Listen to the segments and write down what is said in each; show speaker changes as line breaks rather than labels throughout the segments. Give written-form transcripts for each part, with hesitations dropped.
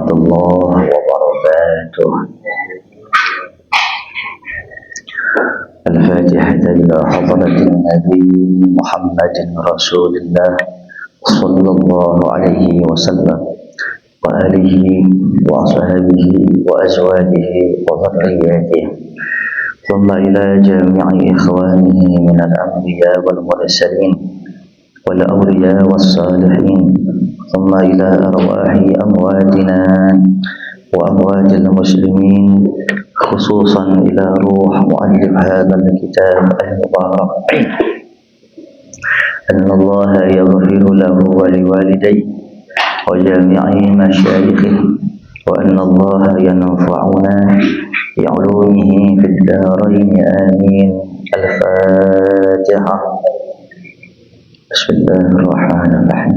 warahmatullahi wabarakatuh. Al-Fatihah ila hadratin Nabi Muhammadin Rasulillah sallallahu alaihi wasallam wa alihi wa ashabihi wa azwajihi wa dhurriyyatihi. Thumma ila jami'i ikhwanihi min al-anbiya wal mursalin wal awliya was salihin. Thumma ila arwahi amwatina wa amwatil muslimin, khususan ila ruh muallif hadzal kitab al-mubarak. Anna Allah yaghfiru lahu wa liwalidayhi wa jami'i masyayikhihi, wa anna Allah yanfa'una bi'ulumihi fid darain amin. Al-Fatihah. Bismillahirrahmanirrahim.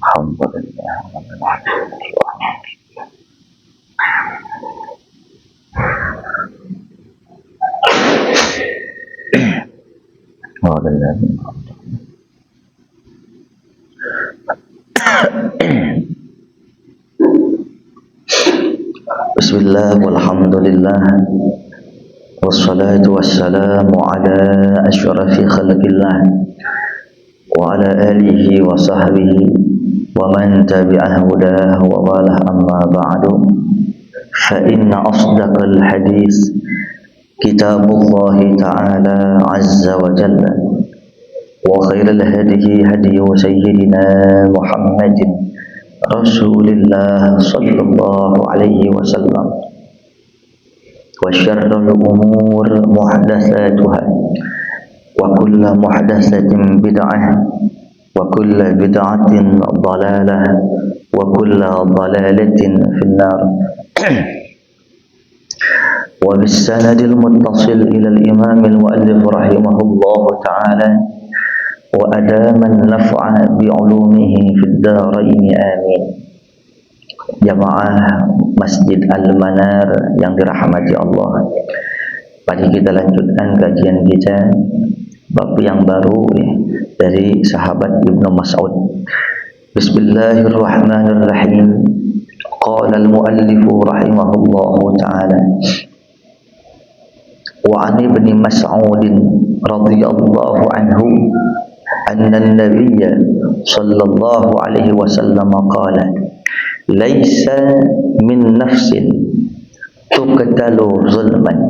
Alhamdulillah. Bismillah walhamdulillah wassalatu wassalamu ala asyrafil khalqillah wa ala alihi wa sahbihi wa man tabi'ahu hudahu wa walah, amma ba'du. Fa inna asdaqal hadis kitabullah ta'ala azza wa jalla, wa khairal hadiyi hadiyu sayyidina Muhammadin Rasulillah sallallahu alaihi wasallam, wa syarrul umur muhdatsatuha, wa kullu muhdatsatin bid'ah, wa kullu bid'atin dhalalah, wa kullu dhalalatin finnar. Wa bis sanadil muttasil ila al-imam al-muallif rahimahullahu ta'ala wa adaman naf'a bi'ulumihi fid darain amin. Jamaah Masjid Al-Manar yang dirahmati Allah, mari kita lanjutkan kajian kita bab yang baru dari sahabat Ibnu Mas'ud. Bismillahirrahmanirrahim. Qala al-muallif rahimahullahu ta'ala, wa 'an Ibni Mas'ud radhiyallahu anhu anna an-nabiyya sallallahu alaihi wasallam qala, laisa min nafsin tuqtalu zulman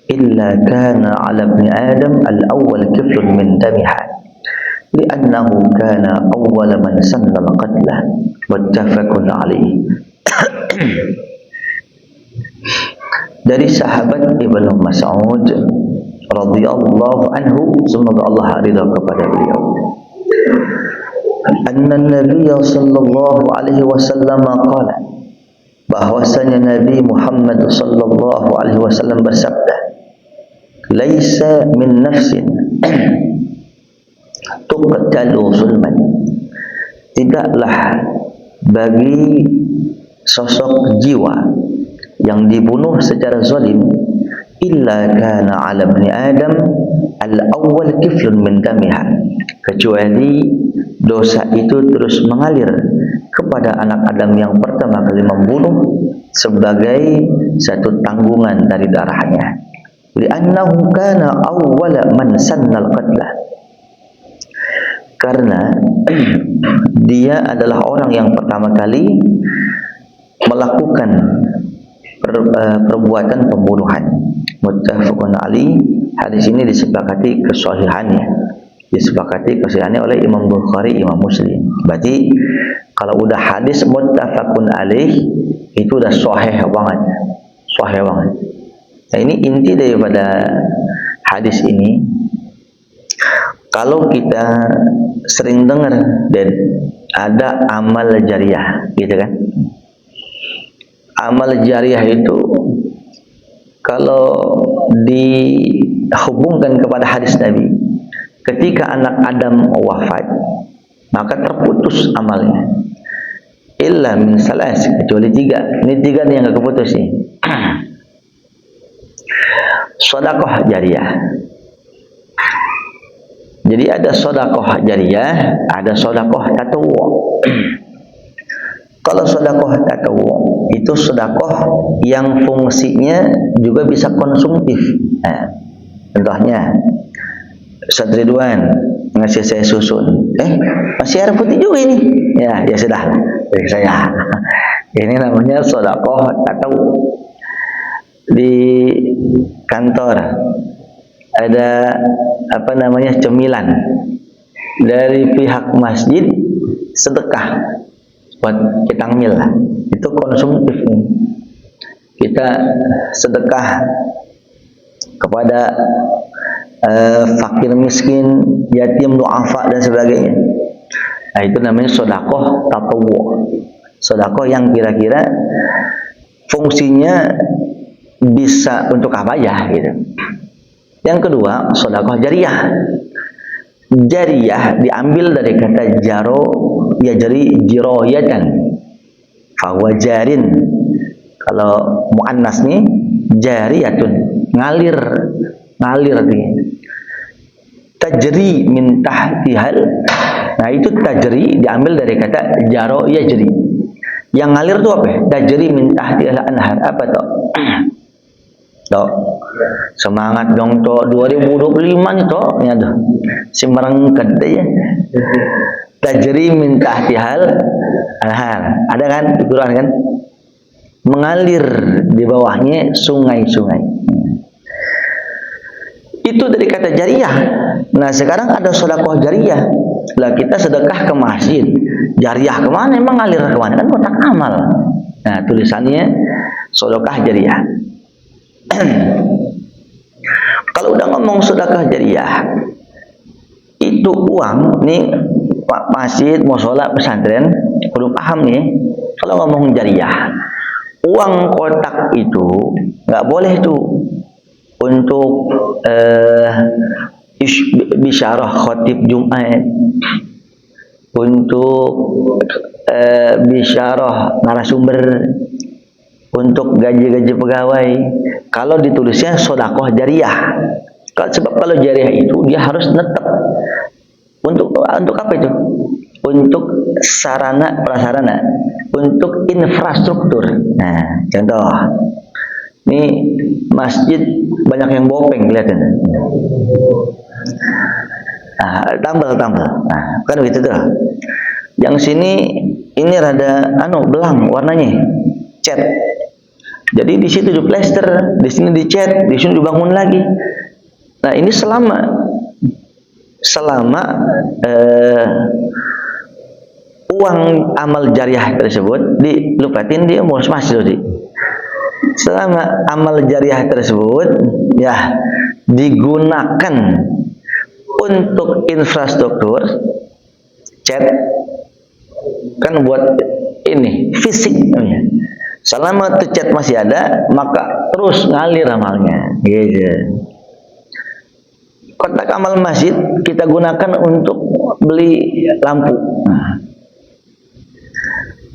illa kana 'ala ibni adam al-awwal kiflun min damiha li'annahu kana awwal man sanna al-qatla. Muttafaqun alaih. Dari sahabat Ibnu Mas'ud radhiyallahu anhu, semoga Allah ridha kepada beliau, anna Nabi sallallahu alaihi wasallam qala, bahwasanya Nabi Muhammad sallallahu alaihi wasallam bersabda, laisa min nafsin tuqtalu zulman, tidaklah bagi sosok jiwa yang dibunuh secara zalim, illa kana 'ala ibni adam al-awwal kiflun min damiha, kecuali dosa itu terus mengalir kepada anak Adam yang pertama kali membunuh sebagai satu tanggungan dari darahnya. Li'annahu kana awwala man sannal qatla, karena dia adalah orang yang pertama kali melakukan perbuatan pembunuhan. Muttafaqun alaih. Hadis ini disepakati kesahihannya, oleh Imam Bukhari, Imam Muslim. Berarti kalau udah hadis muttafaqun alaih itu udah sahih banget. Nah, ini inti daripada hadis ini. Kalau kita sering dengar dan ada amal jariah, gitu kan? Amal jariah itu kalau dihubungkan kepada hadis Nabi, ketika anak Adam wafat, maka terputus amalnya. Illa min salas, kecuali tiga. Ini tiga nih yang gak keputus nih. Sedekah jariah. Jadi ada sedekah jariah, ada sedekah tatawwu. Kalau sedekah tatawwu itu sedekah yang fungsinya juga bisa konsumtif. Nah, contohnya Ustaz Ridwan ngasih saya susun, masih air putih juga ini. Ya sudah dari saya. Ini namanya sedekah tatawwu. Di kantor ada cemilan dari pihak masjid, sedekah buat kita ngemil lah. Itu konsumtif nih. Kita sedekah kepada fakir miskin, yatim, duafa dan sebagainya. Nah, itu namanya sedekah tatawwu. Sedekah yang kira-kira fungsinya bisa untuk apa ya gitu. Yang kedua, sedekah jariyah. Jariyah diambil dari kata jaro, yajri jiroyatan, fahuwa jarin. Kalau muannas nih jariyatun, ngalir artinya. Tajri min tahtihal. Nah, itu tajri diambil dari kata jaro yajri. Yang ngalir itu apa? Tajri min tahtihal anhar. Apa tuh? Toh, semangat dong toh 2025 nih toh, ya tuh. Si merengket aja. Tajri min tahtihal anhar. Ada kan di Quran kan? Mengalir di bawahnya sungai-sungai. Itu dari kata jariyah. Nah, sekarang ada sedekah jariyah. Lah kita sedekah ke masjid. Jariyah kemana? Emang ngalir kemana? Kan kotak amal. Nah, tulisannya sedekah jariyah. Kalau udah ngomong sedekah jariyah, itu uang nih Pak masjid, mushola, pesantren perlu paham nih. Kalau ngomong jariyah, uang kotak itu nggak boleh tuh untuk bisyarah khatib Jumat, untuk bisyarah narasumber, untuk gaji-gaji pegawai. Kalau ditulisnya sedekah jariyah. Sebab kalau jariyah itu dia harus netep. Untuk apa itu? Untuk sarana prasarana, untuk infrastruktur. Nah, contoh. Ini masjid banyak yang bopeng kelihatan. Nah, tambal. Nah, kan begitu tuh. Yang sini ini rada belang warnanya. Cat. Jadi di situ diplester, di sini dicat, di sini dibangun lagi. Nah, ini selama uang amal jariyah tersebut dilupatin, dia mau masih. Selama amal jariyah tersebut ya digunakan untuk infrastruktur, cat kan buat ini fisik namanya. Selama cat masih ada, maka terus ngalir amalnya. Gitu. Kotak amal masjid kita gunakan untuk beli lampu.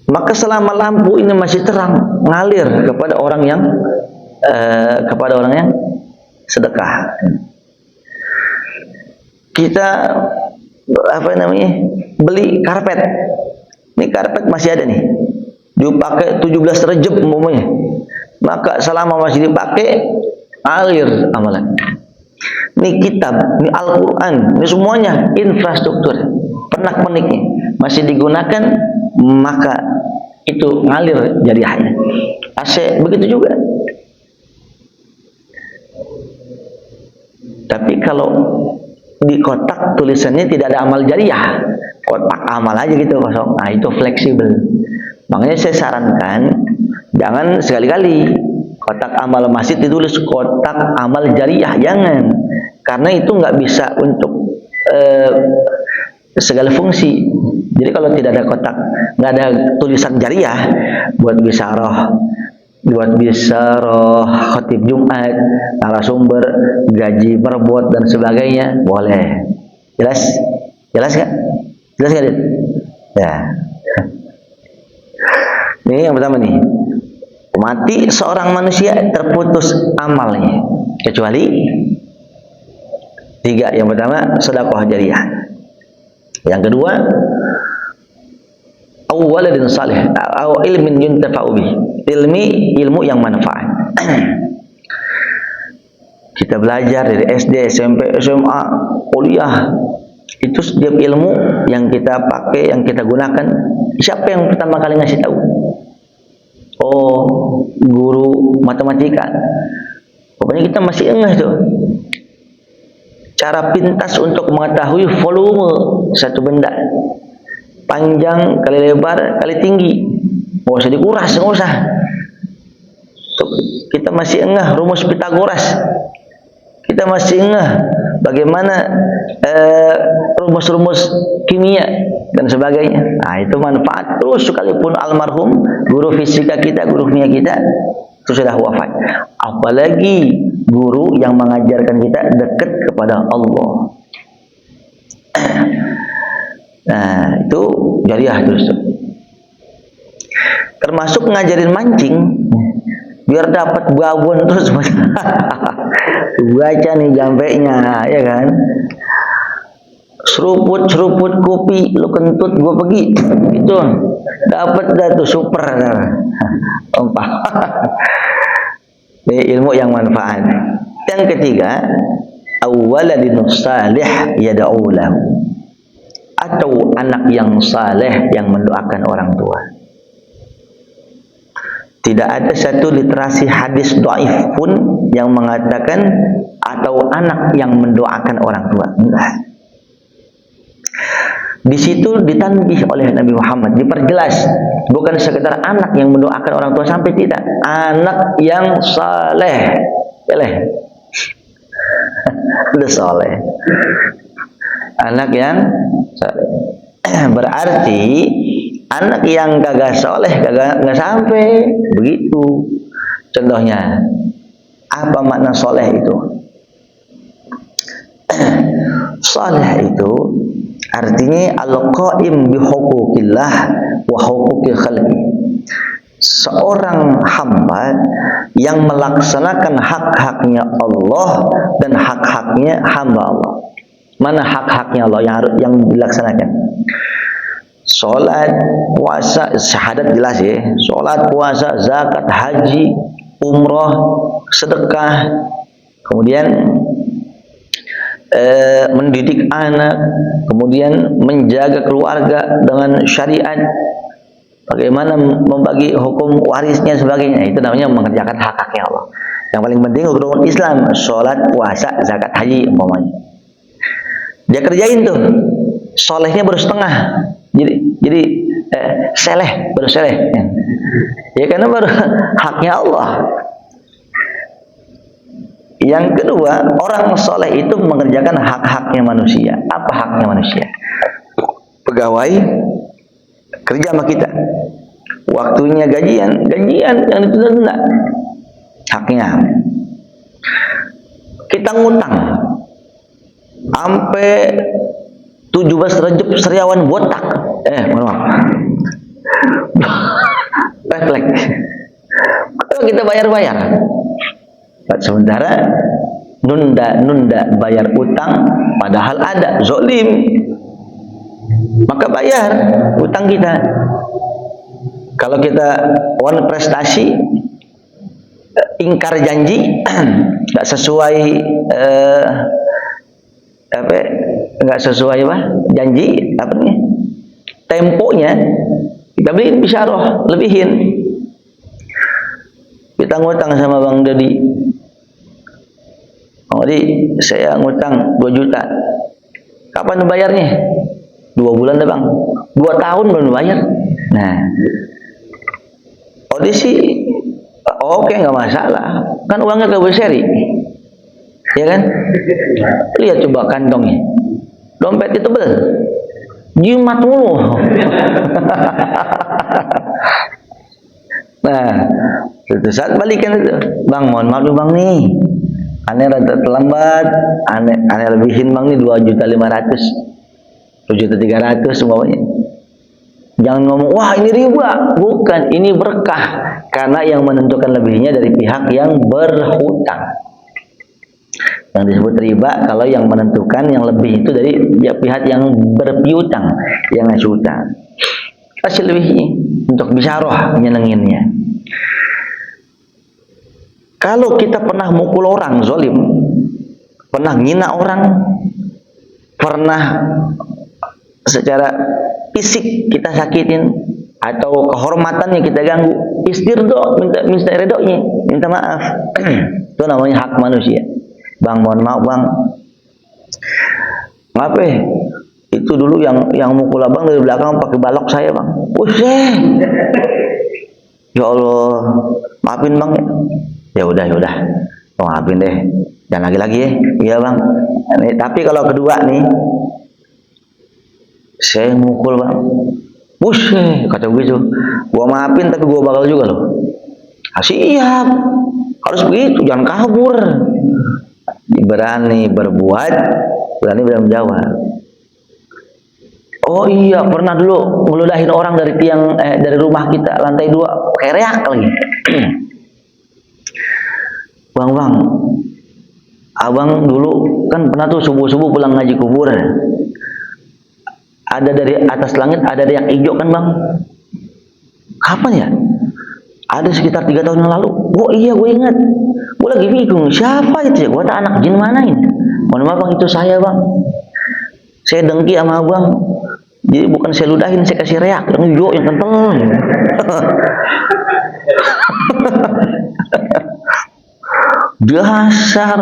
Maka selama lampu ini masih terang, ngalir kepada orang yang sedekah. Kita beli karpet. Ini karpet masih ada nih. Dipakai 17 Rejab umumnya. Maka selama masih dipakai, alir amalan. Ini kitab, ini Al-Quran, ini semuanya infrastruktur, pernak-perniknya masih digunakan, maka itu ngalir jariyahnya. AC begitu juga. Tapi kalau di kotak tulisannya tidak ada amal jariyah, kotak amal aja gitu kosong. Nah, itu fleksibel. Makanya saya sarankan jangan sekali-kali kotak amal masjid ditulis kotak amal jariyah, jangan, karena itu nggak bisa untuk segala fungsi. Jadi kalau tidak ada kotak, nggak ada tulisan jariyah buat bisyarah, khatib Jumat, narasumber, gaji berbuat dan sebagainya, boleh. Jelas nggak? Jelas nggak, Dit? Ya. Ini yang pertama nih. Mati seorang manusia terputus amalnya kecuali 3. Yang pertama sedekah jariyah. Yang kedua Aw waladin salih, aw ilmin yuntafa'u bih. Ilmu yang manfaat. Kita belajar dari SD, SMP, SMA, kuliah. Itu setiap ilmu yang kita pakai, yang kita gunakan, siapa yang pertama kali ngasih tahu? Oh, guru matematika. Pokoknya kita masih engah tuh. Cara pintas untuk mengetahui volume satu benda. Panjang kali lebar kali tinggi. Nggak usah dikuras, nggak usah. Kita masih engah rumus Pitagoras. Kita masih engah bagaimana rumus-rumus kimia dan sebagainya. Nah, itu manfaat. Terus sekalipun almarhum guru fisika kita, guru kimia kita itu sudah wafat. Apalagi guru yang mengajarkan kita dekat kepada Allah. Nah, itu jariah terus. Termasuk ngajarin mancing biar dapat babon terus. Baca nih jampenya, ya kan? Seruput kopi lu kentut gua pergi. Itu dapat dah tuh super. Ompah. Ilmu yang manfaat. Yang ketiga, awwaladin salih yad'u lahu. Atau anak yang saleh yang mendoakan orang tua. Tidak ada satu literasi hadis dhaif pun yang mengatakan atau anak yang mendoakan orang tua. Enggak. Di situ ditanbih oleh Nabi Muhammad, diperjelas, bukan sekedar anak yang mendoakan orang tua, sampai tidak, anak yang saleh. Boleh. Udah saleh. Anak yang saleh. Berarti anak yang kagak soleh nggak sampai begitu. Contohnya, apa makna soleh itu? Soleh itu artinya al-qaim bi huquqillah wa huquqi khalqi. Seorang hamba yang melaksanakan hak-haknya Allah dan hak-haknya hamba Allah. Mana hak-haknya Allah yang dilaksanakan? Salat, puasa, syahadat jelas ya. Salat, puasa, zakat, haji, umrah, sedekah, kemudian mendidik anak, kemudian menjaga keluarga dengan syariat, bagaimana membagi hukum warisnya sebagainya. Itu namanya mengerjakan hak-haknya Allah. Yang paling penting hukum Islam, salat, puasa, zakat, haji umpamanya. Dia kerjain tuh, solehnya baru setengah. Jadi seleh, baru seleh. Ya karena baru haknya Allah. Yang kedua, orang soleh itu mengerjakan hak-haknya manusia. Apa haknya manusia? Pegawai kerja sama kita, waktunya gajian yang ditunda-tunda, haknya. Kita ngutang sampai 17 Rejab Sariawan botak. Maaf. Refleks. Kalau kita bayar. Sementara nunda bayar utang padahal ada zolim. Maka bayar utang kita. Kalau kita want prestasi, ingkar janji, nggak sesuai nggak sesuai janji temponya, kita beliin bisyarah, lebihin. Kita ngutang sama Bang Dodi, saya ngutang 2 juta, kapan bayarnya? 2 bulan dah Bang, 2 tahun belum bayar. Nah, sih oke, nggak masalah, kan uangnya ke Beseri, ya kan? Lihat coba kantongnya, dompet itu tebel, jimat mulu. Nah, itu saat balikan itu, Bang, mohon maaf Bang nih, aneh rada terlambat, aneh lebihin Bang nih 2.500.000, 2.300.000 semuanya. Jangan ngomong, wah ini riba. Bukan, ini berkah. Karena yang menentukan lebihnya dari pihak yang berhutang. Yang disebut riba kalau yang menentukan yang lebih itu dari pihak yang berpiutang, yang ngasih hutang. Masih lebih untuk bisyarah nyenenginnya. Kalau kita pernah mukul orang zalim, pernah ngina orang, pernah secara fisik kita sakitin atau kehormatannya kita ganggu, istirdo, minta redonya, minta maaf. Itu namanya hak manusia. Bang, mohon maaf bang, maaf itu dulu yang mukul abang dari belakang pakai balok saya bang. Buset, ya Allah, maafin bang. Ya udah, maafin deh, jangan lagi ya. Iya bang. Tapi kalau kedua nih, saya mukul bang, buset, kata begitu, gua maafin tapi gua bakal juga loh. Siap, harus begitu, jangan kabur. Berani berbuat, berani menjawab. Oh iya, pernah dulu ngeludahin orang dari tiang dari rumah kita lantai 2, kayak reak lagi. Bang, abang dulu kan pernah tuh subuh-subuh pulang ngaji kubur. Ada dari atas langit ada yang hijau kan bang? Kapan ya? Ada sekitar 3 tahun yang lalu. Oh iya, gue ingat. Gue lagi bingung, siapa itu ya? Gue tak anak jin mana ini? Mohon maaf bang, itu saya bang. Saya dengki sama abang. Jadi bukan saya ludahin, saya kasih reak yang hijau, yang kental. Dasar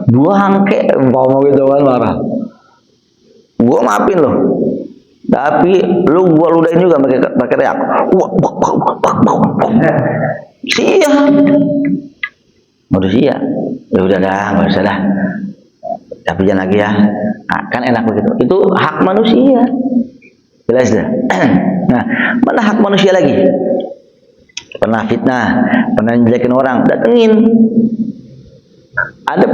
dua hangke, mau gitu kan marah. Gua maafin loh, tapi lu gua ludahin juga pakai reak. Siap, udah siap. Ya udah dah, nggak usah dah. Tapi jangan lagi ya. Nah, kan enak begitu. Itu hak manusia. Jelas dah. Nah, mana hak manusia lagi? Pernah fitnah, pernah menjelekin orang, datengin. Ada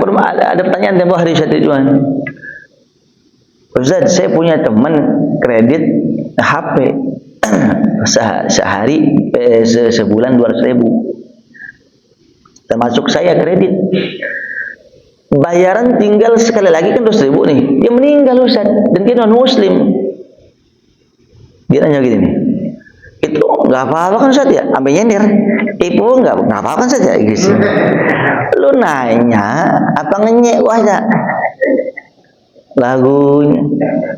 pertanyaan tempoh hari satu tuan. Ustaz, saya punya teman kredit HP sehari sebulan 200.000. Termasuk saya kredit. Bayaran tinggal sekali lagi kan 200.000 nih. Dia meninggal Ustaz, dan dia non muslim. Dia nanya gini nih. Itu nggak apa-apa kan Ustaz ya? Ambil nyender. Ibu nggak apa-apa kan Ustaz ya? Gitu. Lu nanya apa ngenyek aja lagunya.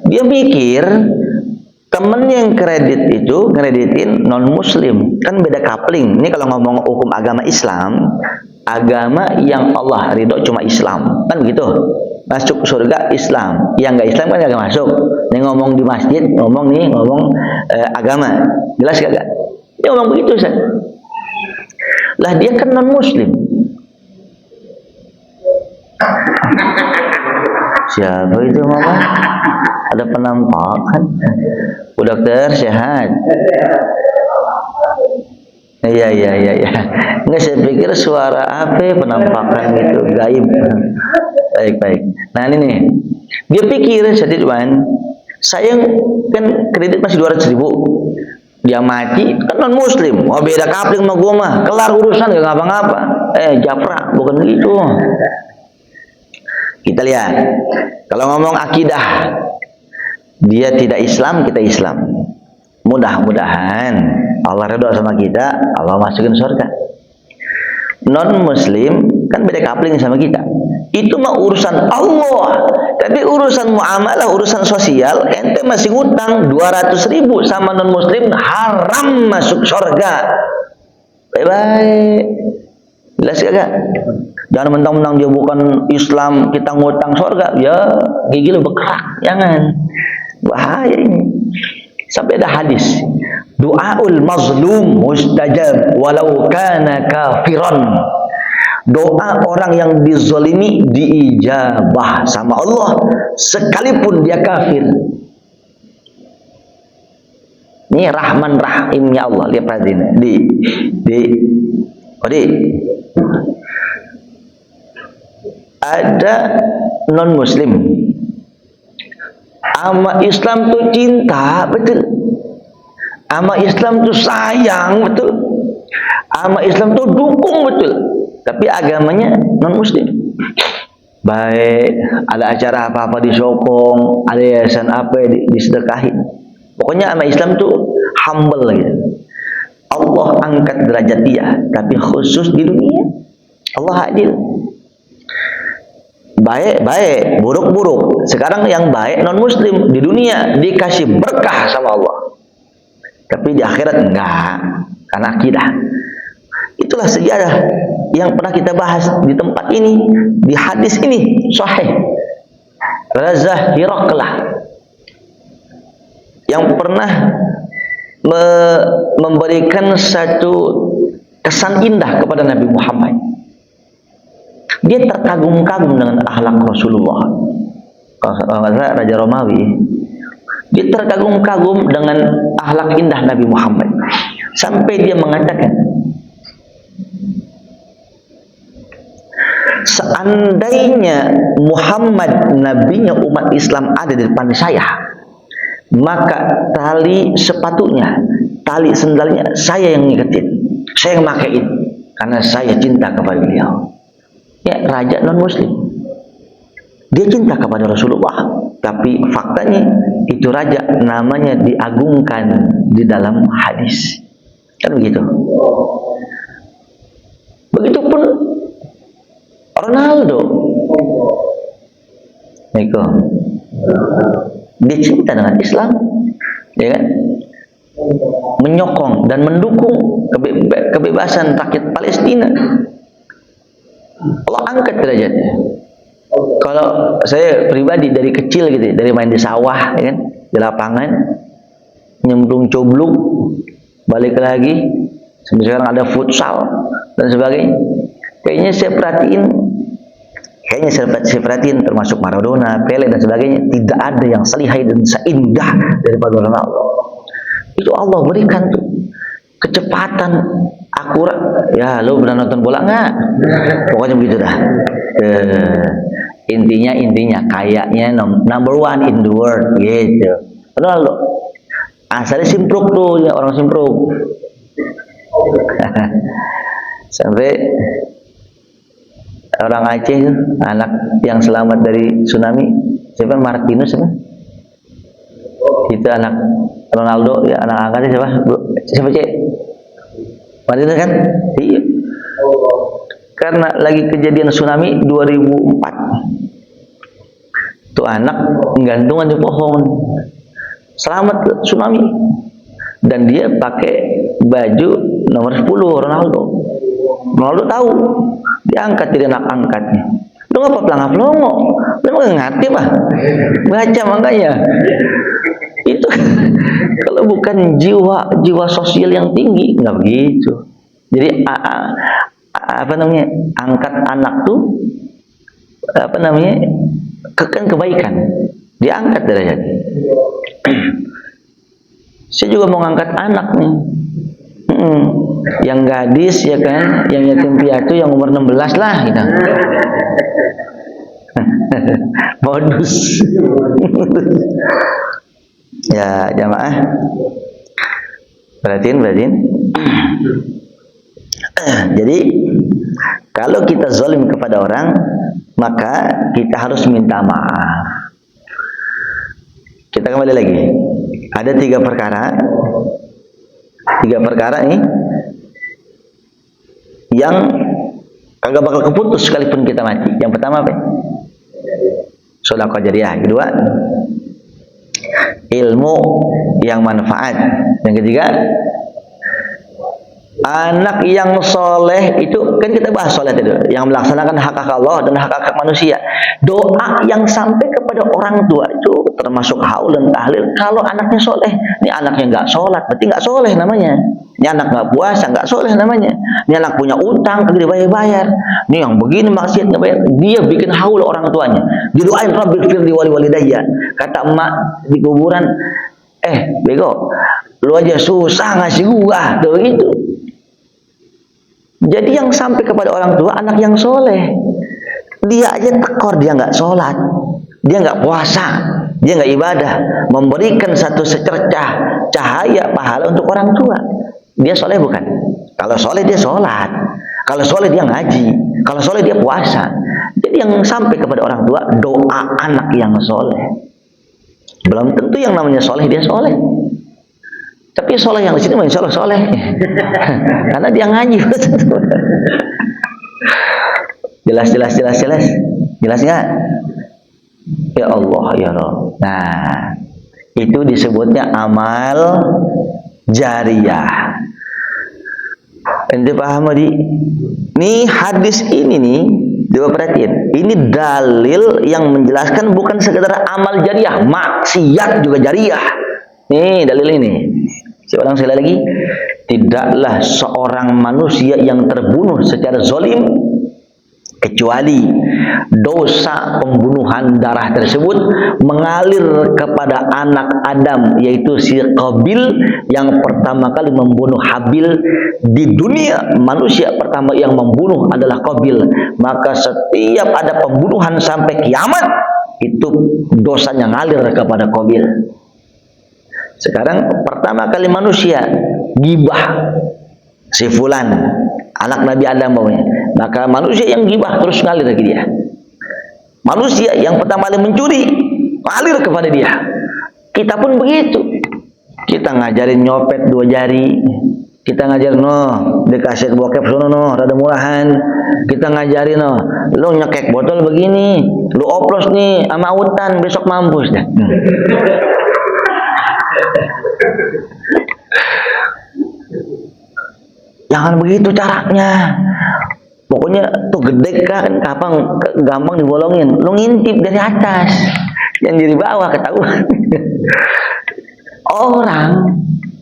Dia pikir temen yang kredit itu kreditin non muslim, kan beda coupling. Ini kalau ngomong hukum agama Islam, agama yang Allah ridho cuma Islam, kan begitu. Masuk surga Islam, yang nggak Islam kan nggak masuk. Ini ngomong di masjid, ngomong agama, jelas gak? Dia ngomong begitu Ustaz. Lah dia kan non muslim. Siapa itu mama? Ada penampakan. Bu dokter sehat. Iya. Enggak, saya pikir suara apa penampakan itu gaib. Baik. Nah ini nih. Dia pikir Sadidwan, saya kan kredit masih 200.000. Dia mati kan non muslim. Oh beda kapling sama gua mah. Kelar urusan gak ngapa-ngapa. Japra bukan gitu. Kita lihat, kalau ngomong akidah, dia tidak Islam, kita Islam. Mudah-mudahan Allah ridho sama kita, Allah masukin surga. Non Muslim kan beda coupling sama kita. Itu mah urusan Allah. Tapi urusan muamalah, urusan sosial, ente masih ngutang 200.000 sama non Muslim, haram masuk surga. Bye-bye. Jelas gak? Jangan mentang-mentang dia bukan Islam kita ngutang surga, ya gigi lu berkerak, jangan. Bahaya ini. Sampai ada hadis, doaul mazlum mustajab walau kana kafiran. Doa orang yang dizalimi diijabah sama Allah sekalipun dia kafir. Ini Rahman Rahimnya Allah. Lihat perhatiin ada non muslim ama Islam tuh cinta, betul. Ama Islam tuh sayang, betul. Ama Islam tuh dukung, betul. Tapi agamanya non muslim. Baik, ada acara apa-apa disokong, ada yayasan apa disedekahin. Pokoknya ama Islam tuh humble gitu. Allah angkat derajat dia, tapi khusus di dunia. Allah adil. Baik, buruk. Sekarang yang baik non muslim di dunia dikasih berkah sama Allah. Tapi di akhirat enggak, karena akidah. Itulah sejarah yang pernah kita bahas di tempat ini, di hadis ini sahih. Raza Hiraklah yang pernah memberikan satu kesan indah kepada Nabi Muhammad. Dia terkagum-kagum dengan akhlak Rasulullah. Kalau Raja Romawi, dia terkagum-kagum dengan akhlak indah Nabi Muhammad. Sampai dia mengatakan, seandainya Muhammad nabinya umat Islam ada di depan saya, maka tali sepatunya, tali sendalnya saya yang ngiketin, saya yang makaiin, karena saya cinta kepada beliau. Ya, raja non muslim, dia cinta kepada Rasulullah, tapi faktanya itu raja namanya diagungkan di dalam hadis, kan begitu. Begitupun Ronaldo, dia cinta dengan Islam, ya kan? Menyokong dan mendukung kebebasan rakyat Palestina. Allah angkat derajatnya. Kalau saya pribadi dari kecil gitu, dari main di sawah, ya kan, di lapangan, nyemplung cobluk, balik lagi, sampai sekarang ada futsal dan sebagainya. Kayaknya saya perhatiin termasuk Maradona, Pele dan sebagainya, tidak ada yang selihai dan seindah daripada Ronaldo. Itu Allah berikan tuh kecepatan, akurat. Ya, lo pernah nonton bola nggak? Pokoknya begitu dah. Intinya kayaknya number one in the world gitu. Ronaldo asalnya Simpruk tuh, ya, orang Simpruk. Sampai orang Aceh tuh, anak yang selamat dari tsunami, siapa? Martinus kan? Itu anak Ronaldo, ya, anak angkatnya siapa? Siapa cek? Martinus kan? Iya. Karena lagi kejadian tsunami 2004, tuh anak gantungan di pohon, selamat tsunami, dan dia pakai baju nomor 10 Ronaldo. Ronaldo tahu, diangkat jadi anak angkatnya. Lu ngapa pelangap-pelongo? Lu nggak ngerti pak? Baca makanya. Itu kalau bukan jiwa sosial yang tinggi, nggak begitu. Jadi apa namanya, angkat anak tuh apa namanya, kebaikan, diangkat derajat. Saya juga mau ngangkat anak nih, yang gadis, ya kan, yang yatim piatu, yang umur 16 lah gitu. Modus. Ya jamaah, perhatiin. Jadi kalau kita zalim kepada orang, maka kita harus minta maaf. Kita kembali lagi, ada tiga perkara ini yang kagak bakal keputus sekalipun kita mati. Yang pertama apa? Sedekah jariyah. Kedua, ilmu yang manfaat. Yang ketiga, anak yang soleh. Itu kan kita bahas soleh itu, yang melaksanakan hak-hak Allah dan hak-hak manusia. Doa yang sampai kepada orang tua itu termasuk haul dan tahlil. Kalau anaknya soleh, ini anaknya nggak sholat, berarti nggak soleh namanya. Ini anak nggak puasa, nggak soleh namanya. Ini anak punya utang, kagak dibayar-bayar. Ini yang begini maksiat nggak bayar, dia bikin haul orang tuanya. Didoain Rabbil firli wali walidayya. Kata emak di kuburan, bego, lu aja susah ngasih gua, tuh gitu. Jadi yang sampai kepada orang tua, anak yang soleh, dia aja tekor, dia nggak sholat, dia nggak puasa, dia nggak ibadah, memberikan satu secercah cahaya pahala untuk orang tua. Dia soleh bukan? Kalau soleh dia sholat, kalau soleh dia ngaji, kalau soleh dia puasa. Jadi yang sampai kepada orang tua, doa anak yang soleh. Belum tentu yang namanya soleh dia soleh. Tapi soleh yang di sini insya Allah soleh. Karena dia ngaji. Jelas. Jelas nggak? Ya Allah, ya Rabb. Nah, itu disebutnya amal jariyah. Ente paham di? Nih hadis ini nih, coba perhatiin. Ini dalil yang menjelaskan bukan sekedar amal jariyah, maksiat juga jariyah. Nih dalil ini. Seorang sekali lagi, tidaklah seorang manusia yang terbunuh secara zalim kecuali dosa pembunuhan darah tersebut mengalir kepada anak Adam, yaitu si Qabil yang pertama kali membunuh Habil. Di dunia manusia pertama yang membunuh adalah Qabil. Maka setiap ada pembunuhan sampai kiamat itu dosanya ngalir kepada Qabil. Sekarang pertama kali manusia gibah si fulan, anak Nabi Adam bawahnya. Maka manusia yang gibah terus ngalir lagi dia. Manusia yang pertama kali mencuri ngalir kepada dia. Kita pun begitu. Kita ngajarin nyopet 2 jari. Kita ngajarin dikasih bokep sono rada murahan. Kita ngajarin lu nyekek botol begini, lu oplos nih sama autan besok mampus dah. Jangan begitu caranya. Pokoknya tuh gede kan kapan gampang dibolongin. Lu ngintip dari atas, yang dari bawah ketahuan.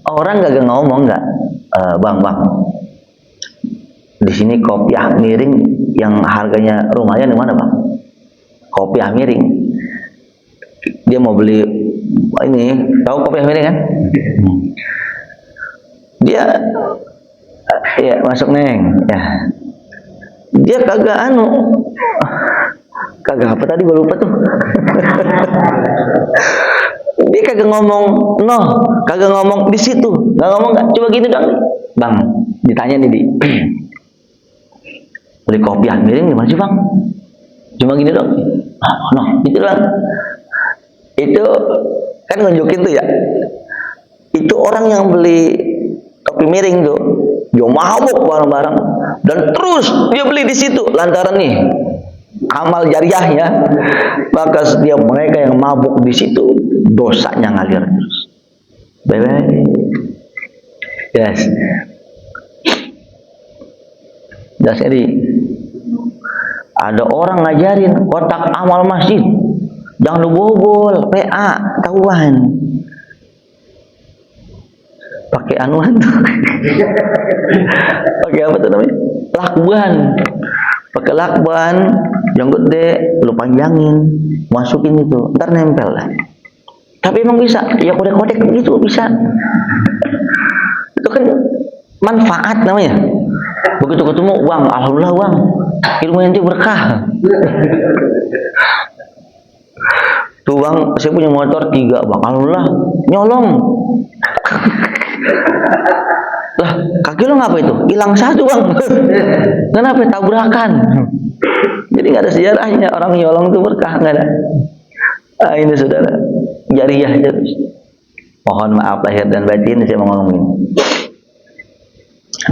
orang gak ngomong nggak, bang, di sini kopiah miring yang harganya lumayan di mana bang? Kopiah miring. Dia mau beli ini, tahu kopiah miring kan? Dia ya masuk neng ya. Dia kagak apa tadi gue lupa tuh. Dia kagak ngomong kagak ngomong di situ, nggak ngomong nggak, coba gini dong bang, ditanya nih beli kopi miring gimana sih bang, cuma gini dong, gitu bang. Itu kan nunjukin tuh ya, itu orang yang beli kopi miring tuh dia mabuk bareng-bareng dan terus dia beli di situ lantaran nih amal jariyahnya. Maka setiap mereka yang mabuk di situ dosanya ngalir terus. Bye-bye. Yes. Jadi ada orang ngajarin kotak amal masjid, jangan lu bobol, PA, tahuan. Pakai anuan tuh. Pakai apa tuh namanya? Lakban. Pakai lakban yang gede, lu panjangin, masukin itu, ntar nempel lah. Tapi emang bisa, ya kodek-kodek gitu bisa. Itu kan manfaat namanya. Begitu ketemu uang, alhamdulillah uang, ilmu nanti berkah. Tuh bang, saya punya motor 3 bang, alhamdulillah nyolong. Lah, kaki lo ngapa itu? Hilang 1 bang. Kenapa? Tabrakan. Jadi nggak ada sejarahnya orang nyolong itu berkah, nggak ada. Ini saudara, jariyah terus. Mohon maaf lahir dan batin saya mau ngomong ini.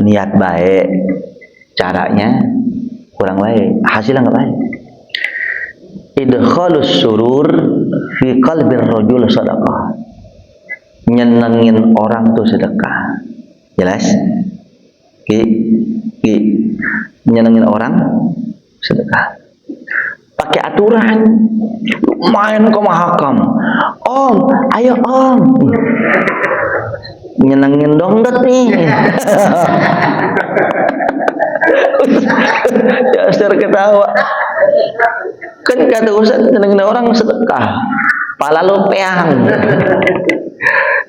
Niat baik, caranya kurang baik, hasilnya nggak baik. Idkhalus surur fi qalbir rajul sadaqah. Nyenengin orang tuh sedekah. Jelas? Nyenengin orang sedekah. Pakai aturan, main ke mahakam. Om, ayo om. Nyenengin dongdot nih. Ya, secara ketawa. Kan kata Ustaz, nyenengin orang sedekah. Pala lo peang.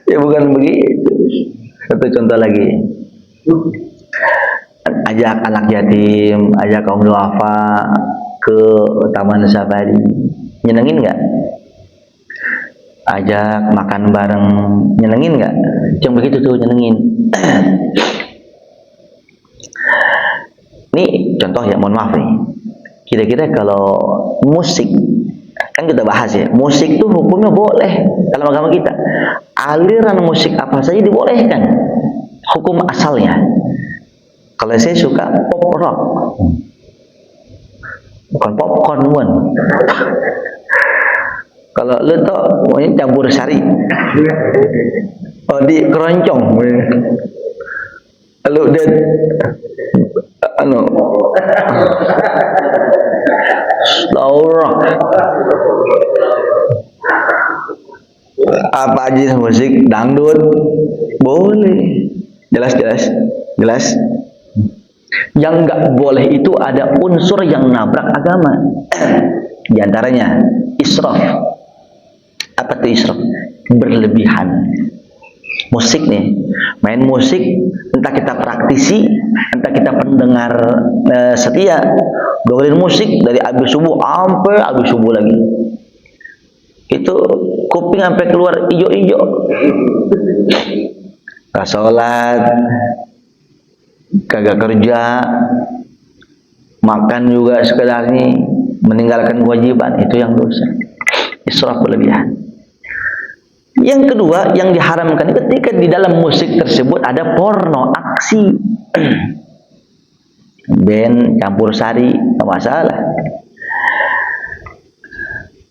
Ya bukan begitu. Satu contoh lagi. Ajak anak yatim, ajak kaum duafa ke taman safari. Nyenengin nggak? Ajak makan bareng, nyenengin nggak? Yang begitu tuh nyenengin. Ini contoh ya, mohon maaf nih. Kira-kira kalau musik Kan kita bahas ya, musik itu hukumnya boleh dalam agama kita. Aliran musik apa saja dibolehkan. Hukum asalnya. Kalau saya suka pop rock. Bukan popcorn pun. Kalau lu tau maunya campur sari. Oh di keroncong. Lu dia slow rock. Apa aja musik dangdut boleh. Jelas. Yang nggak boleh itu ada unsur yang nabrak agama. Di antaranya israf. Apa itu israf? Berlebihan. Musik nih, main musik, entah kita praktisi, entah kita pendengar setia, dengerin musik dari habis subuh sampai habis subuh lagi. Itu kuping sampai keluar ijo-ijo. Gak sholat, kagak kerja, makan juga sekedarnya, meninggalkan kewajiban, itu yang dosa. Israf berlebihan. Yang kedua yang diharamkan ketika di dalam musik tersebut ada porno, aksi. Band campur sari, tidak masalah.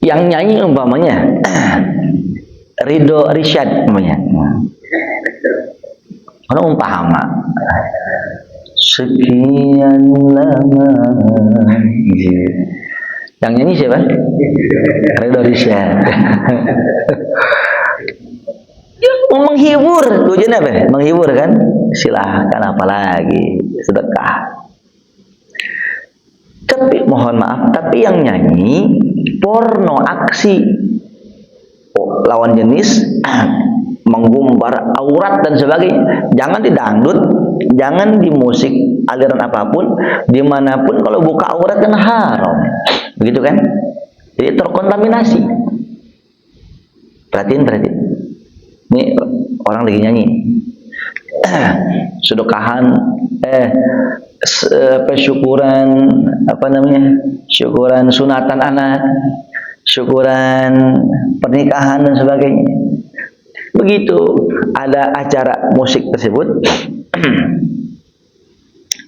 Yang nyanyi umpamanya Ridho Rishad umpamanya. Orang umpama sekian lama. Yang nyanyi siapa? Ridho Rishad. Menghibur, tujuan apa? Menghibur kan? Silahkan, apalagi sedekah. Tapi mohon maaf, tapi yang nyanyi porno, aksi, lawan jenis, menggumbar aurat dan sebagainya. Jangan di dangdut, jangan di musik aliran apapun, dimanapun kalau buka aurat kan haram, begitu kan? Jadi terkontaminasi. Perhatiin. Ini orang lagi nyanyi, sedekahan, syukuran, apa namanya, syukuran sunatan anak, syukuran pernikahan dan sebagainya. Begitu ada acara musik tersebut,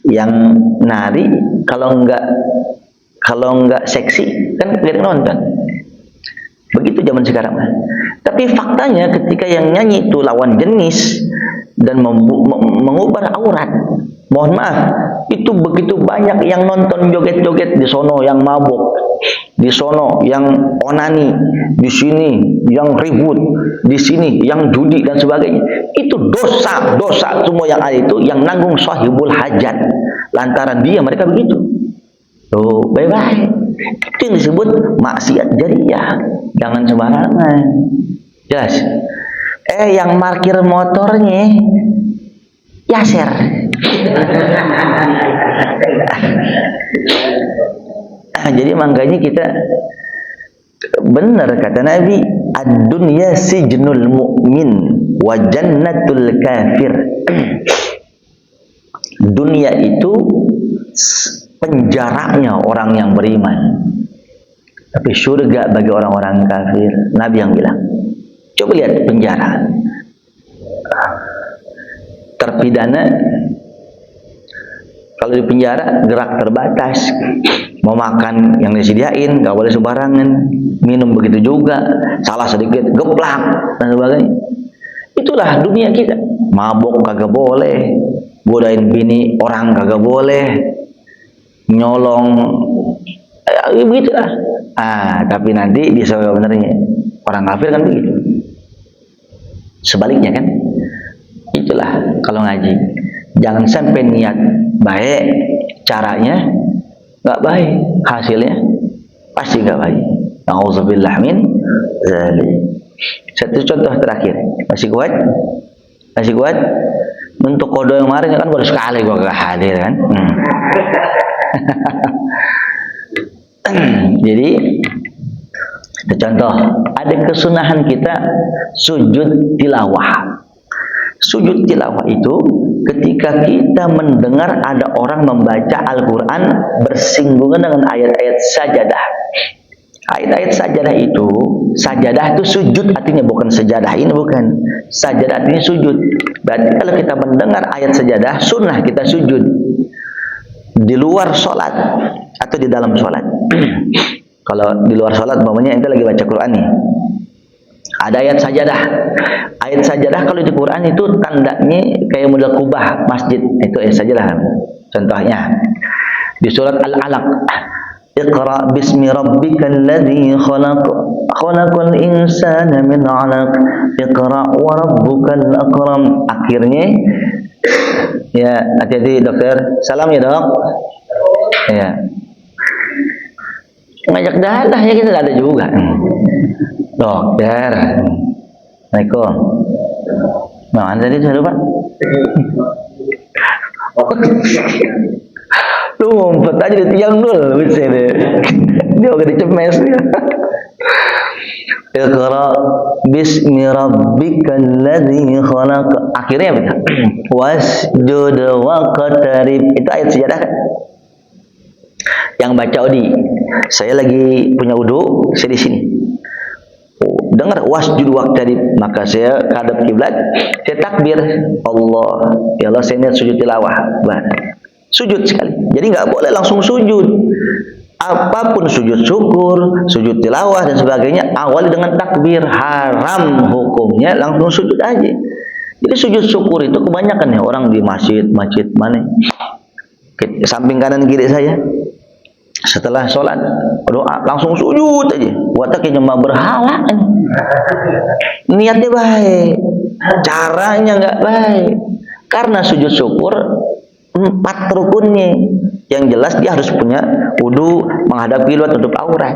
yang nari kalau enggak seksi kan tidak nonton. Begitu zaman sekarang. Tapi faktanya ketika yang nyanyi itu lawan jenis dan mengubah aurat, mohon maaf, itu begitu banyak yang nonton joget-joget di sono yang mabuk, di sono yang onani, di sini yang ribut, di sini yang judi dan sebagainya. Itu dosa semua yang ada itu yang nanggung sahibul hajat. Lantaran dia mereka begitu. Tuh, bye-bye. Itu yang disebut maksiat jariyah. Jangan sembarangan. Jelas. Yang parkir motornya Yaser. Jadi makanya kita benar kata Nabi, ad-dunya sijnul mu'min wa jannatul kafir. Dunia itu penjaranya orang yang beriman, tapi surga bagi orang-orang kafir. Nabi yang bilang. Coba lihat penjara, terpidana kalau di penjara gerak terbatas, mau makan yang disediain nggak boleh sembarangan, minum begitu juga, salah sedikit geplak dan sebagainya. Itulah dunia kita. Mabok kagak boleh, godain bini orang kagak boleh, nyolong, begitulah. Tapi nanti di sebenarnya orang kafir kan begitu. Sebaliknya kan, itulah kalau ngaji. Jangan sampai niat baik, caranya nggak baik, hasilnya pasti nggak baik. Nauzubillah min dzalik. Satu contoh terakhir, masih kuat? Untuk kodo yang kemarin kan baru sekali gua gak hadir kan. Jadi contoh, ada kesunahan kita sujud tilawah. Sujud tilawah itu ketika kita mendengar ada orang membaca Al-Quran bersinggungan dengan ayat-ayat sajadah. Ayat-ayat sajadah itu sujud artinya, bukan sejadah ini, bukan. Sajadah artinya sujud. Berarti kalau kita mendengar ayat sajadah, sunnah kita sujud di luar sholat atau di dalam sholat. Kalau di luar sholat, umpamanya ente lagi baca Quran nih, ada ayat sajadah. Ayat sajadah kalau di Quran itu tandanya kayak model kubah masjid, itu ayat sajadah. Contohnya di surat Al-Alaq, Iqra bismi rabbikal ladzi khalaq, khalaqal insana min 'alaq, Iqra wa rabbukal akram. Akhirnya ya, hati-hati dokter. Salam ya, Dok. Ya. Ngajak dadah ya, kita ada juga. Dokter. Assalamualaikum. Mana tadi saya lupa. Lu ngumpet aja di tiang dulu, bisa deh. Dia udah dicemes ya. Iqra bismi rabbikal ladzi khalaq. Akhirnya apa? Wasjud waqtarib. Itu ayat sajadah kan? Yang baca Odi. Saya lagi punya wudu, saya di sini. Dengar wasjud waqtarib, maka saya hadap kiblat, saya takbir, Allah, ya Allah, saya niat sujud tilawah. Sujud sekali. Jadi nggak boleh langsung sujud. Apapun sujud syukur, sujud tilawah dan sebagainya, awali dengan takbir. Haram hukumnya langsung sujud aja. Jadi sujud syukur itu kebanyakan ya orang di masjid mana, samping kanan kiri saya, setelah sholat doa langsung sujud aja. Wataknya nyembah berhala, niatnya baik, caranya nggak baik. Karena sujud syukur 4 rukunnya, yang jelas dia harus punya wudu, menghadap kiblat, tutup aurat.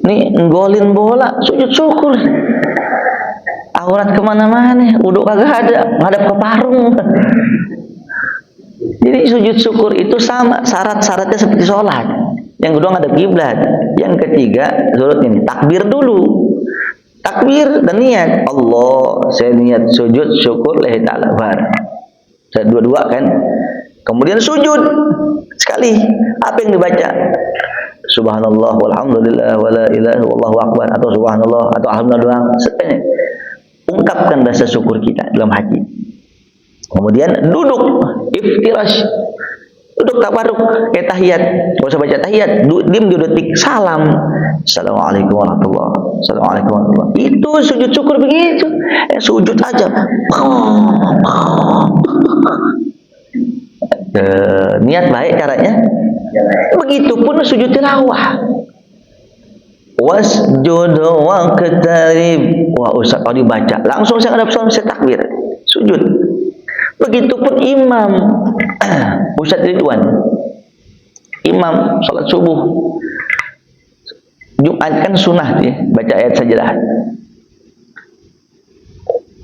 Nih nggolin bola, sujud syukur, aurat kemana-mana, wudu kagak ada, menghadap ke parung. Jadi sujud syukur itu sama syarat-syaratnya seperti sholat. Yang kedua ngadep kiblat, yang ketiga surut ini takbir dulu, takbir dan niat. Allah, saya niat sujud syukur lillahi ta'ala. Saya dua-dua kan. Kemudian sujud sekali. Apa yang dibaca? Subhanallah walhamdulillah wala ilaha wallahu akbar, atau subhanallah atau alhamdulillah. Ungkapkan rasa syukur kita dalam hati. Kemudian duduk iftirash, duduk tabaruk kayak tahiyat. Enggak usah baca tahiyat, diam 2 detik, salam. Assalamualaikum warahmatullahi wabarakatuh. Assalamualaikum warahmatullahi wabarakatuh. Itu sujud syukur begitu. Sujud aja. Niat baik caranya. Begitupun sujud tilawah. Wasjud waqtarib. Wah, Ustaz kalau dibaca langsung saya ngadap salam, saya takbir, sujud. Begitupun imam. Ustaz Ridwan, imam salat subuh Jumat kan sunnah ya, baca ayat sajadah.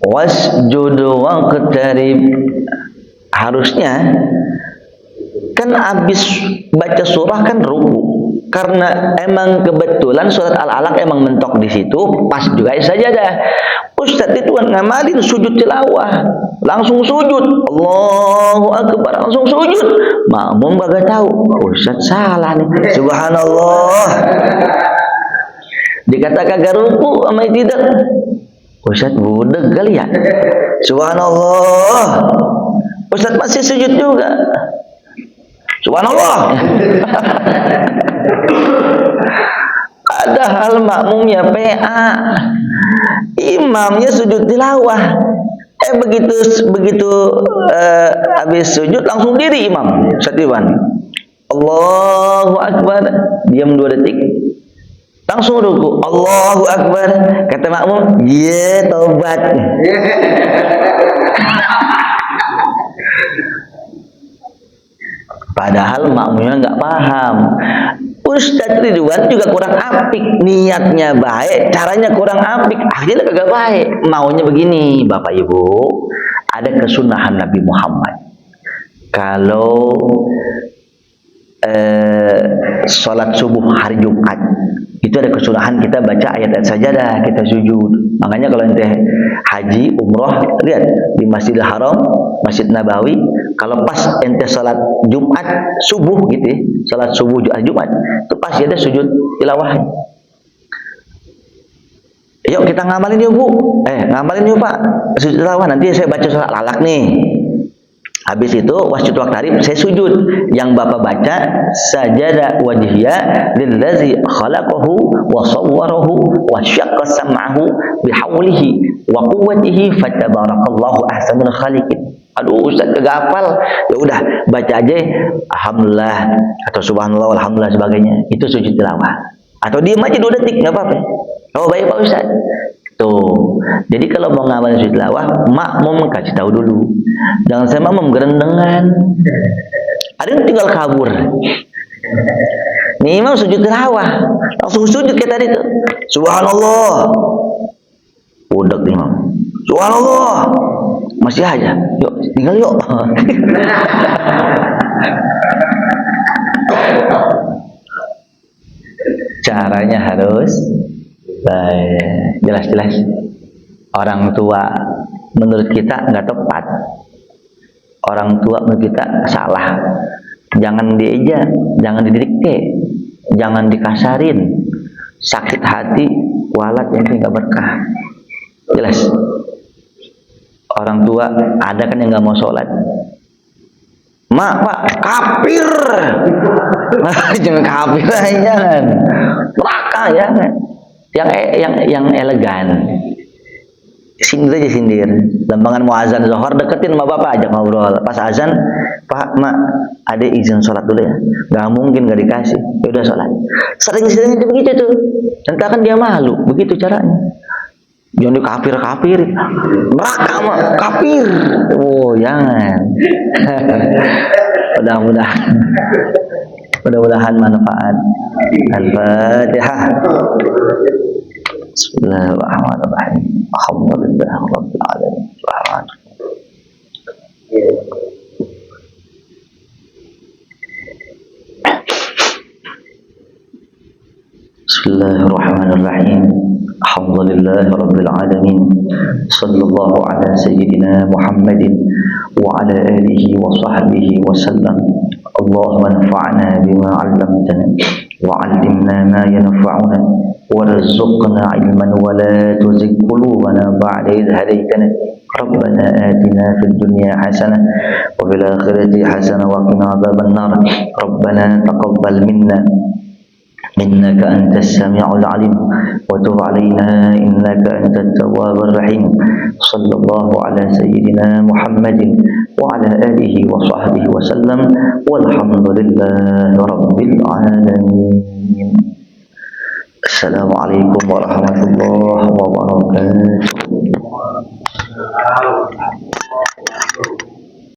Wasjud waqtarib. Harusnya kan habis baca surah kan ruku. Karena emang kebetulan surat Al-Alaq emang mentok di situ, pas juga sajadah. Ustaz itu ngamalin sujud tilawah, langsung sujud, Allahu Akbar, langsung sujud. Makmum bagak tahu, Ustaz salah nih. Subhanallah. Dikata kagak ruku sama tidak, Ustaz budeg kali ya. Subhanallah. Ustaz masih sujud juga. Subhanallah. Padahal makmumnya PA, imamnya sujud tilawah. Begitu habis sujud langsung diri imam Satiwan, Allahu Akbar, diam 2 detik, langsung ruku, Allahu Akbar. Kata makmum, ye tobat. Padahal makmumnya nggak paham. Ustaz Ridwan juga kurang apik, niatnya baik, caranya kurang apik, akhirnya kagak baik. Maunya begini, Bapak Ibu, ada kesunahan Nabi Muhammad. Kalau sholat subuh hari Jumat, itu ada kesunahan kita baca ayat-ayat sajadah, kita sujud. Makanya kalau ente haji, umroh, lihat di Masjidil Haram, Masjid Nabawi, kalau pas ente sholat Jumat subuh gitu ya, sholat subuh Jumat, itu pasti ada sujud tilawah. Yuk kita ngamalin yuk Bu, ngamalin yuk Pak, sujud tilawah. Nanti saya baca surat Alaq nih. Habis itu wasjud waqtarib saya sujud. Yang Bapak baca sajada wajhiya lillazi khalaqahu wa sawwarahu wa syaqqa sam'ahu bihaulihi wa quwwatihi fatabarakallahu ahsanul khaliqin. Aduh Ustaz kagak hafal. Ya udah baca aja alhamdulillah atau subhanallah alhamdulillah sebagainya. Itu sujud tilawah. Atau diam aja 2 detik enggak apa-apa. Oh baik Pak Ustaz. Tuh, jadi kalau mau ngamalin sujud tilawah, makmum kasih tahu dulu. Jangan saya makmum gerendengan. Ada yang tinggal kabur. Nih imam sujud tilawah, langsung sujud kayak tadi tuh. Subhanallah. Udah imam. Subhanallah. Masih aja. Yuk, tinggal yuk. Caranya harus jelas-jelas. Orang tua menurut kita nggak tepat, orang tua menurut kita salah. Jangan dieja, jangan didikte, jangan dikasarin. Sakit hati, walat yang nggak berkah. Jelas. Orang tua ada kan yang nggak mau sholat. Mak Pak kafir. Jangan kafir, jangan. Neraka jangan. Yang elegan. Sindir aja sindir. Lembangan mau azan zuhur deketin sama bapak ajak ngobrol. Pas azan, Pak, Mak, ada izin sholat dulu ya. Gak mungkin gak dikasih. Ya udah sholat. Sering-sering itu begitu tuh. Nanti kan dia malu. Begitu caranya. Jangan dikafir-kafir. Neraka Mak, kafir. Oh jangan. Mudah-mudahan manfaat. Al-Fatihah. Bismillahirrahmanirrahim. Alhamdulillahirabbil alamin. Bismillahirrahmanirrahim. Alhamdulillahirabbil alamin. Sallallahu ala sayyidina Muhammadin wa ala alihi wa sahbihi wa sallam. Allahumma anfa'na bima 'allamtana wa 'allimna ma yanfa'una warzuqna 'ilman wa la tuzigh qulubana ba'da idh hadaytana. Rabbana atina fid dunya hasanah wa fil akhirati hasanah wa qina adzaban nar. Rabbana taqabbal minna إنك أنت السميع العليم وتب علينا إنك أنت التواب الرحيم صلى الله على سيدنا محمد وعلى آله وصحبه وسلم والحمد لله رب العالمين. السلام عليكم ورحمة الله وبركاته.